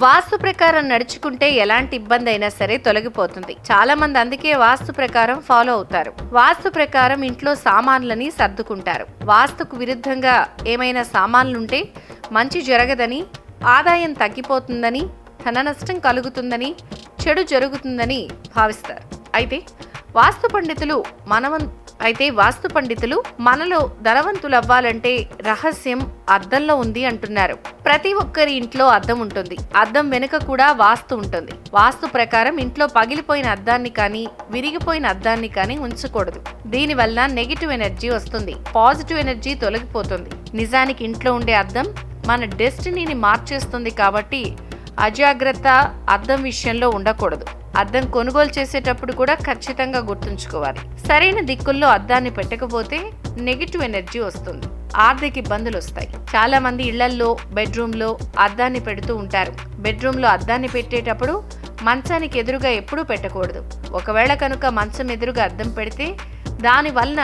వాస్తు ప్రకారం నడుచుకుంటే ఎలాంటి ఇబ్బంది అయినా సరే తొలగిపోతుంది. చాలా మంది అందుకే వాస్తు ప్రకారం ఫాలో అవుతారు. వాస్తు ప్రకారం ఇంట్లో సామాన్లని సర్దుకుంటారు. వాస్తుకు విరుద్ధంగా ఏమైనా సామాన్లుంటే మంచి జరగదని, ఆదాయం తగ్గిపోతుందని, ధన నష్టం కలుగుతుందని, చెడు జరుగుతుందని భావిస్తారు. అయితే వాస్తు పండితులు మనలో ధనవంతులవ్వాలంటే రహస్యం అద్దంలో ఉంది అంటున్నారు. ప్రతి ఒక్కరి ఇంట్లో అద్దం ఉంటుంది. అద్దం వెనుక కూడా వాస్తు ఉంటుంది. వాస్తు ప్రకారం ఇంట్లో పగిలిపోయిన అద్దాన్ని కానీ, విరిగిపోయిన అద్దాన్ని కానీ ఉంచకూడదు. దీనివల్ల నెగిటివ్ ఎనర్జీ వస్తుంది, పాజిటివ్ ఎనర్జీ తొలగిపోతుంది. నిజానికి ఇంట్లో ఉండే అద్దం మన డెస్టినీని మార్చేస్తుంది. కాబట్టి అజాగ్రత్త అద్దం విషయంలో ఉండకూడదు. అద్దం కొనుగోలు చేసేటప్పుడు కూడా ఖచ్చితంగా గుర్తుంచుకోవాలి. సరైన దిక్కుల్లో అద్దాన్ని పెట్టకపోతే నెగిటివ్ ఎనర్జీ వస్తుంది, ఆర్థిక ఇబ్బందులు వస్తాయి. చాలా మంది ఇళ్లల్లో బెడ్రూమ్లో అద్దాన్ని పెడుతూ ఉంటారు. బెడ్రూమ్లో అద్దాన్ని పెట్టేటప్పుడు మంచానికి ఎదురుగా ఎప్పుడూ పెట్టకూడదు. ఒకవేళ కనుక మంచం ఎదురుగా అద్దం పెడితే దాని వలన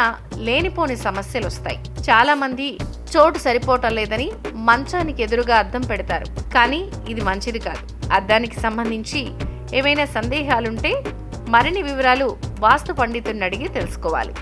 లేనిపోని సమస్యలు వస్తాయి. చాలా మంది చోటు సరిపోవటం లేదని మంచానికి ఎదురుగా అద్దం పెడతారు, కానీ ఇది మంచిది కాదు. అద్దానికి సంబంధించి ఏమైనా సందేహాలుంటే మరిన్ని వివరాలు వాస్తు పండితుడిని అడిగి తెలుసుకోవాలి.